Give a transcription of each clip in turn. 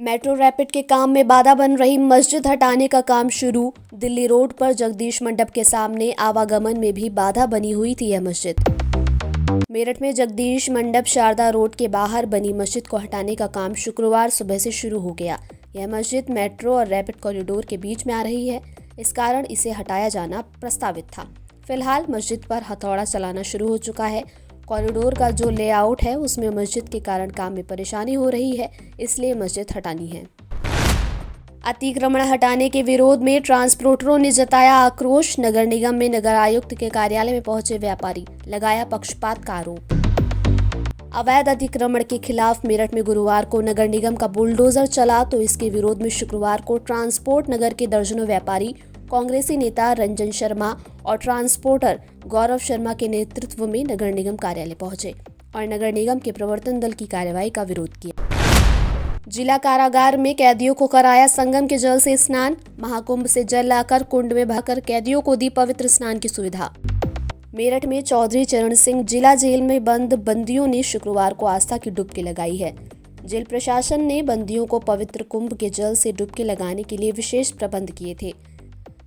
Metro rapid के काम में बाधा बन रही मस्जिद हटाने का काम शुरू। दिल्ली रोड पर जगदीश मंडप के सामने आवागमन में भी बाधा बनी हुई थी यह मस्जिद। मेरठ में जगदीश मंडप शारदा रोड के बाहर बनी मस्जिद को हटाने का काम शुक्रवार सुबह से शुरू हो गया। यह मस्जिद मेट्रो और रैपिड कॉरिडोर के बीच में आ रही है, इस कारण इसे हटाया जाना प्रस्तावित था। फिलहाल मस्जिद पर हथौड़ा चलाना शुरू हो चुका है। कॉरिडोर का जो लेआउट है उसमें मस्जिद के कारण काम में परेशानी हो रही है, इसलिए मस्जिद हटानी है। अतिक्रमण हटाने के विरोध में ट्रांसपोर्टरों ने जताया आक्रोश। नगर निगम में नगर आयुक्त के कार्यालय में पहुंचे व्यापारी, लगाया पक्षपात का आरोप। अवैध अतिक्रमण के खिलाफ मेरठ में गुरुवार को नगर निगम का बुलडोजर चला, तो इसके विरोध में शुक्रवार को ट्रांसपोर्ट नगर के दर्जनों व्यापारी कांग्रेसी नेता रंजन शर्मा और ट्रांसपोर्टर गौरव शर्मा के नेतृत्व में नगर निगम कार्यालय पहुंचे और नगर निगम के प्रवर्तन दल की कार्रवाई का विरोध किया। जिला कारागार में कैदियों को कराया संगम के जल से स्नान। महाकुंभ से जल लाकर कुंड में बहाकर कैदियों को दी पवित्र स्नान की सुविधा। मेरठ में चौधरी चरण सिंह जिला जेल में बंद बंदियों ने शुक्रवार को आस्था की डुबकी लगाई है। जेल प्रशासन ने बंदियों को पवित्र कुंभ के जल से डुबकी लगाने के लिए विशेष प्रबंध किए थे।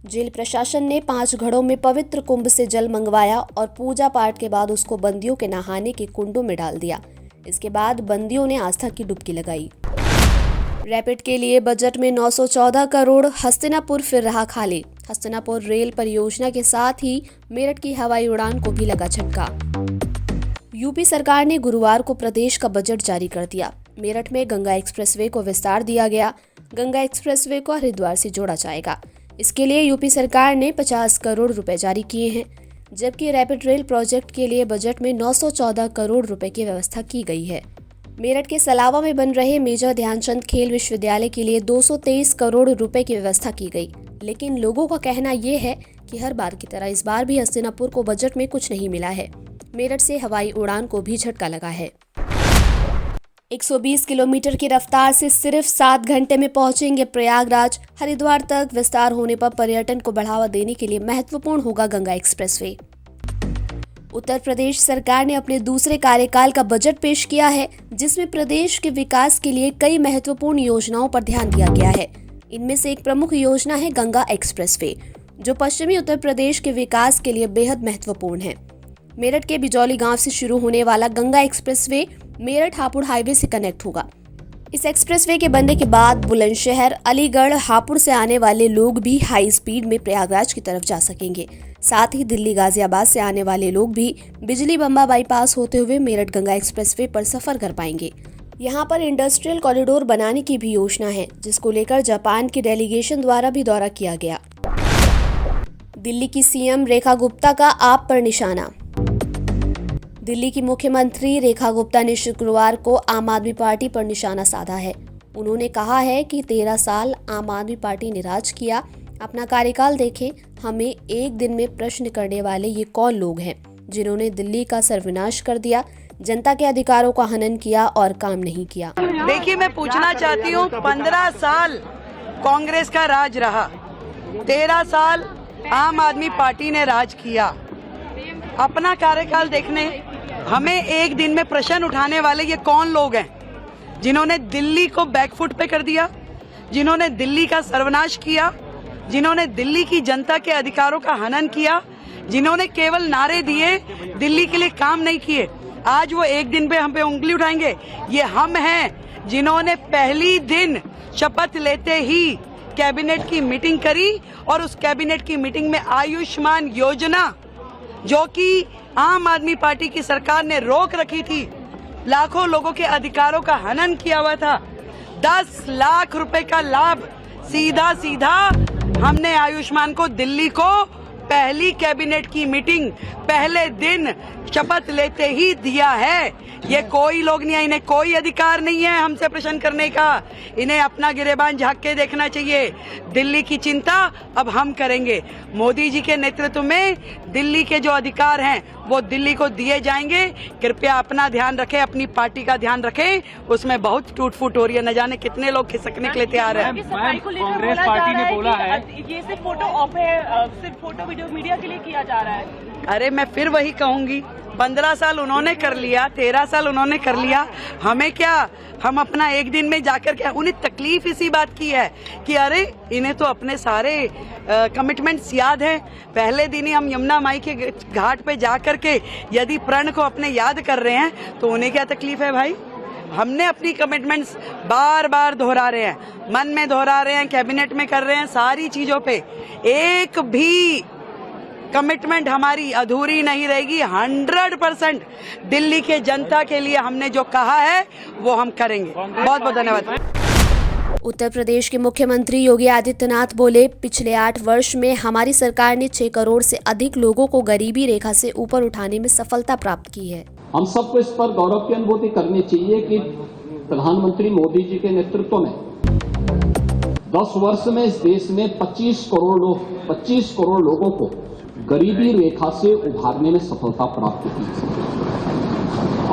जेल प्रशासन ने 5 घड़ों में पवित्र कुंभ से जल मंगवाया और पूजा पाठ के बाद उसको बंदियों के नहाने के कुंडों में डाल दिया। इसके बाद बंदियों ने आस्था की डुबकी लगाई। रैपिड के लिए बजट में 914 करोड़। हस्तिनापुर फिर रहा खाली। हस्तिनापुर रेल परियोजना के साथ ही मेरठ की हवाई उड़ान को भी लगा झटका। यूपी सरकार ने गुरुवार को प्रदेश का बजट जारी कर दिया। मेरठ में गंगा एक्सप्रेसवे को विस्तार दिया गया। गंगा एक्सप्रेसवे को हरिद्वार से जोड़ा जाएगा। इसके लिए यूपी सरकार ने 50 करोड़ रुपए जारी किए हैं, जबकि रैपिड रेल प्रोजेक्ट के लिए बजट में 914 करोड़ रुपए की व्यवस्था की गई है। मेरठ के सलावा में बन रहे मेजर ध्यानचंद खेल विश्वविद्यालय के लिए 223 करोड़ रुपए की व्यवस्था की गई, लेकिन लोगों का कहना ये है कि हर बार की तरह इस बार भी हस्तिनापुर को बजट में कुछ नहीं मिला है। मेरठ से हवाई उड़ान को भी झटका लगा है। 120 किलोमीटर की रफ्तार से सिर्फ 7 घंटे में पहुंचेंगे प्रयागराज। हरिद्वार तक विस्तार होने पर पर्यटन को बढ़ावा देने के लिए महत्वपूर्ण होगा गंगा एक्सप्रेसवे। उत्तर प्रदेश सरकार ने अपने दूसरे कार्यकाल का बजट पेश किया है, जिसमें प्रदेश के विकास के लिए कई महत्वपूर्ण योजनाओं पर ध्यान दिया गया है। इनमें से एक प्रमुख योजना है गंगा एक्सप्रेसवे, जो पश्चिमी उत्तर प्रदेश के विकास के लिए बेहद महत्वपूर्ण है। मेरठ के बिजौली गांव से शुरू होने वाला गंगा एक्सप्रेसवे मेरठ हापुड़ हाईवे से कनेक्ट होगा। इस एक्सप्रेसवे के बनने के बाद बुलंदशहर, अलीगढ़, हापुड़ से आने वाले लोग भी हाई स्पीड में प्रयागराज की तरफ जा सकेंगे। साथ ही दिल्ली, गाजियाबाद से आने वाले लोग भी बिजली बम्बा बाईपास होते हुए मेरठ गंगा एक्सप्रेसवे पर सफर कर पाएंगे। यहाँ पर इंडस्ट्रियल कॉरिडोर बनाने की भी योजना है, जिसको लेकर जापान की डेलीगेशन द्वारा भी दौरा किया गया। दिल्ली की सीएम रेखा गुप्ता का आप पर निशाना। दिल्ली की मुख्यमंत्री रेखा गुप्ता ने शुक्रवार को आम आदमी पार्टी पर निशाना साधा है। उन्होंने कहा है कि 13 साल आम आदमी पार्टी ने राज किया। अपना कार्यकाल देखें, हमें एक दिन में प्रश्न करने वाले ये कौन लोग हैं जिन्होंने दिल्ली का सर्वनाश कर दिया, जनता के अधिकारों का हनन किया और काम नहीं किया। देखिए, मैं पूछना चाहती हूँ, 15 साल कांग्रेस का राज रहा, 13 साल आम आदमी पार्टी ने राज किया। अपना कार्यकाल देखने हमें एक दिन में प्रश्न उठाने वाले ये कौन लोग हैं जिन्होंने दिल्ली को बैकफुट पे कर दिया, जिन्होंने दिल्ली का सर्वनाश किया, जिन्होंने दिल्ली की जनता के अधिकारों का हनन किया, जिन्होंने केवल नारे दिए, दिल्ली के लिए काम नहीं किए। आज वो एक दिन पे हम पे उंगली उठाएंगे। ये हम हैं जिन्होंने पहली दिन शपथ लेते ही कैबिनेट की मीटिंग करी और उस कैबिनेट की मीटिंग में आयुष्मान योजना, जो कि आम आदमी पार्टी की सरकार ने रोक रखी थी, लाखों लोगों के अधिकारों का हनन किया हुआ था, 10 लाख रुपए का लाभ सीधा सीधा हमने आयुष्मान को दिल्ली को पहली कैबिनेट की मीटिंग पहले दिन शपथ लेते ही दिया है। ये कोई लोग नहीं है, इन्हें कोई अधिकार नहीं है हमसे प्रश्न करने का। इन्हें अपना गिरेबान झांक के देखना चाहिए। दिल्ली की चिंता अब हम करेंगे। मोदी जी के नेतृत्व में दिल्ली के जो अधिकार हैं वो दिल्ली को दिए जाएंगे। कृपया अपना ध्यान रखें, अपनी पार्टी का ध्यान रखें। उसमें बहुत टूट फूट हो रही है, न जाने कितने लोग खिसकने के लिए तैयार हैं। कांग्रेस पार्टी ने बोला है ये सिर्फ फोटो ऑफ है, सिर्फ फोटो वीडियो मीडिया के लिए किया जा रहा है। अरे मैं फिर वही कहूंगी, 15 साल उन्होंने कर लिया, 13 साल उन्होंने कर लिया, हमें क्या, हम अपना एक दिन में जाकर के, उन्हें तकलीफ इसी बात की है कि अरे इन्हें तो अपने सारे कमिटमेंट्स याद हैं। पहले दिन ही हम यमुना माई के घाट पे जाकर के यदि प्रण को अपने याद कर रहे हैं तो उन्हें क्या तकलीफ है भाई। हमने अपनी कमिटमेंट्स बार बार दोहरा रहे हैं, मन में दोहरा रहे हैं, कैबिनेट में कर रहे हैं, सारी चीजों पे एक भी कमिटमेंट हमारी अधूरी नहीं रहेगी। 100% दिल्ली के जनता के लिए हमने जो कहा है वो हम करेंगे। बहुत बहुत धन्यवाद। उत्तर प्रदेश के मुख्यमंत्री योगी आदित्यनाथ बोले, पिछले 8 वर्ष में हमारी सरकार ने 6 करोड़ से अधिक लोगों को गरीबी रेखा से ऊपर उठाने में सफलता प्राप्त की है। हम सबको इस पर गौरव की अनुभूति करनी चाहिए कि प्रधानमंत्री मोदी जी के नेतृत्व में 10 वर्ष में इस देश में 25 करोड़ लोगों को गरीबी रेखा से उभारने में सफलता प्राप्त की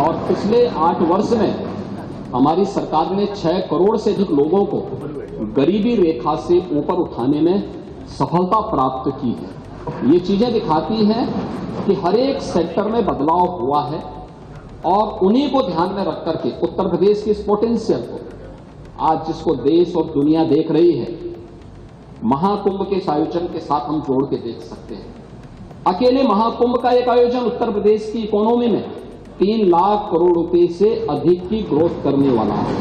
और पिछले 8 वर्ष में हमारी सरकार ने 6 करोड़ से अधिक लोगों को गरीबी रेखा से ऊपर उठाने में सफलता प्राप्त की है। ये चीजें दिखाती हैं कि हर एक सेक्टर में बदलाव हुआ है और उन्हीं को ध्यान में रख करके उत्तर प्रदेश की इस पोटेंशियल को आज जिसको देश और दुनिया देख रही है, महाकुंभ के इस आयोजन के साथ हम जोड़ के देख सकते हैं। अकेले महाकुंभ का एक आयोजन उत्तर प्रदेश की इकोनॉमी में 3 लाख करोड़ रुपए से अधिक की ग्रोथ करने वाला है।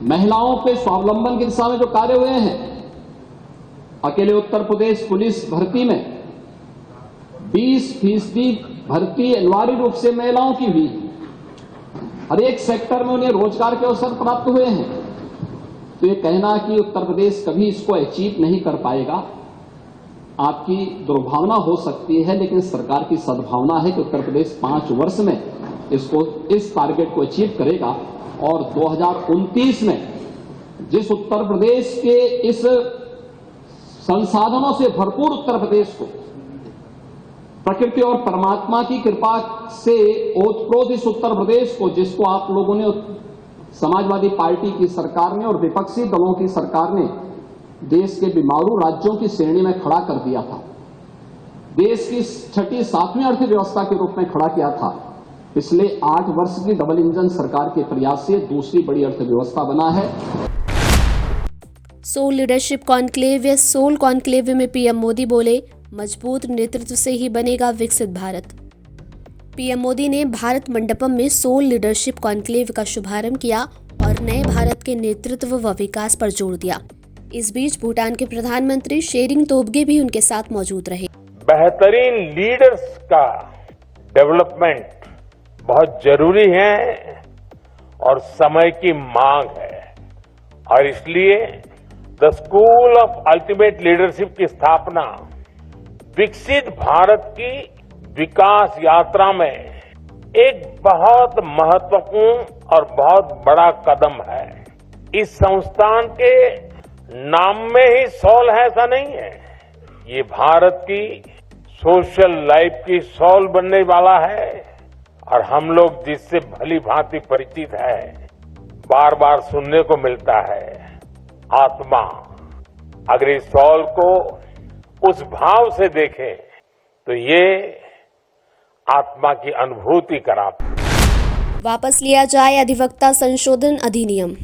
महिलाओं पे स्वावलंबन की दिशा में जो कार्य हुए हैं, अकेले उत्तर प्रदेश पुलिस भर्ती में 20% भर्ती अनिवार्य रूप से महिलाओं की हुई। हर एक सेक्टर में उन्हें रोजगार के अवसर प्राप्त हुए हैं। तो ये कहना कि उत्तर प्रदेश कभी इसको अचीव नहीं कर पाएगा, आपकी दुर्भावना हो सकती है, लेकिन सरकार की सद्भावना है कि उत्तर प्रदेश 5 वर्ष में इस टारगेट को अचीव करेगा और 2029 में जिस उत्तर प्रदेश के इस संसाधनों से भरपूर उत्तर प्रदेश को प्रकृति और परमात्मा की कृपा से ओतप्रोत इस उत्तर प्रदेश को, जिसको आप लोगों ने समाजवादी पार्टी की सरकार ने और विपक्षी दलों की सरकार ने देश के बीमारू राज्यों की श्रेणी में खड़ा कर दिया था, देश की 6ठी 7वीं अर्थव्यवस्था के रूप में खड़ा किया था, पिछले 8 वर्ष की डबल इंजन सरकार के प्रयास से दूसरी बड़ी अर्थव्यवस्था बना है। सोल लीडरशिप कॉन्क्लेव या सोल कॉन्क्लेव में पीएम मोदी बोले, मजबूत नेतृत्व से ही बनेगा विकसित भारत। पीएम मोदी ने भारत मंडपम में सोल लीडरशिप कॉन्क्लेव का शुभारंभ किया और नए भारत के नेतृत्व व विकास पर जोर दिया। इस बीच भूटान के प्रधानमंत्री शेरिंग तोब्गे भी उनके साथ मौजूद रहे। बेहतरीन लीडर्स का डेवलपमेंट बहुत जरूरी है और समय की मांग है और इसलिए the school of ultimate leadership की स्थापना विकसित भारत की विकास यात्रा में एक बहुत महत्वपूर्ण और बहुत बड़ा कदम है। इस संस्थान के नाम में ही सोल है ऐसा नहीं है, ये भारत की सोशल लाइफ की सोल बनने वाला है और हम लोग जिससे भली भांति परिचित है, बार बार सुनने को मिलता है, आत्मा। अगर इस सोल को उस भाव से देखें तो ये आत्मा की अनुभूति कराता। वापस लिया जाए अधिवक्ता संशोधन अधिनियम।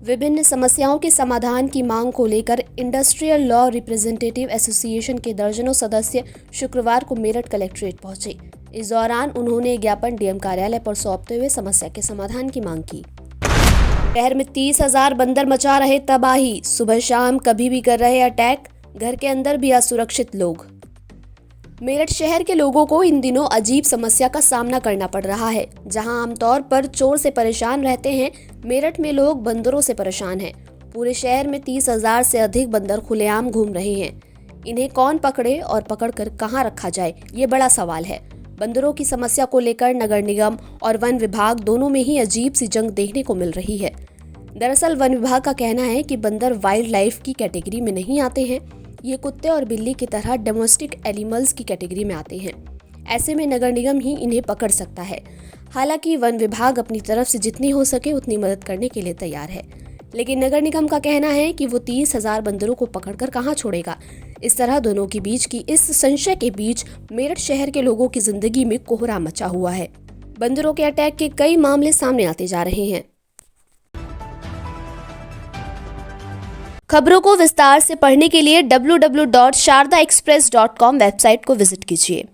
विभिन्न समस्याओं के समाधान की मांग को लेकर इंडस्ट्रियल लॉ रिप्रेजेंटेटिव एसोसिएशन के दर्जनों सदस्य शुक्रवार को मेरठ कलेक्ट्रेट पहुंचे। इस दौरान उन्होंने ज्ञापन डीएम कार्यालय पर सौंपते हुए समस्या के समाधान की मांग की। शहर में 30,000 बंदर मचा रहे तबाही, सुबह शाम कभी भी कर रहे अटैक, घर के अंदर भी असुरक्षित लोग। मेरठ शहर के लोगों को इन दिनों अजीब समस्या का सामना करना पड़ रहा है। जहां आमतौर पर चोर से परेशान रहते हैं, मेरठ में लोग बंदरों से परेशान हैं। पूरे शहर में 30,000 से अधिक बंदर खुलेआम घूम रहे हैं। इन्हें कौन पकड़े और पकड़कर कहां रखा जाए, ये बड़ा सवाल है। बंदरों की समस्या को लेकर नगर निगम और वन विभाग दोनों में ही अजीब सी जंग देखने को मिल रही है। दरअसल वन विभाग का कहना है कि बंदर वाइल्ड लाइफ की कैटेगरी में नहीं आते हैं, ये कुत्ते और बिल्ली की तरह डोमेस्टिक एनिमल्स की कैटेगरी में आते हैं। ऐसे में नगर निगम ही इन्हें पकड़ सकता है। हालांकि वन विभाग अपनी तरफ से जितनी हो सके उतनी मदद करने के लिए तैयार है, लेकिन नगर निगम का कहना है कि वो 30,000 बंदरों को पकड़कर कहां छोड़ेगा। इस तरह दोनों के बीच की इस संशय के बीच मेरठ शहर के लोगों की जिंदगी में कोहरा मचा हुआ है। बंदरों के अटैक के कई मामले सामने आते जा रहे हैं। खबरों को विस्तार से पढ़ने के लिए www.shardaexpress.com वेबसाइट को विजिट कीजिए।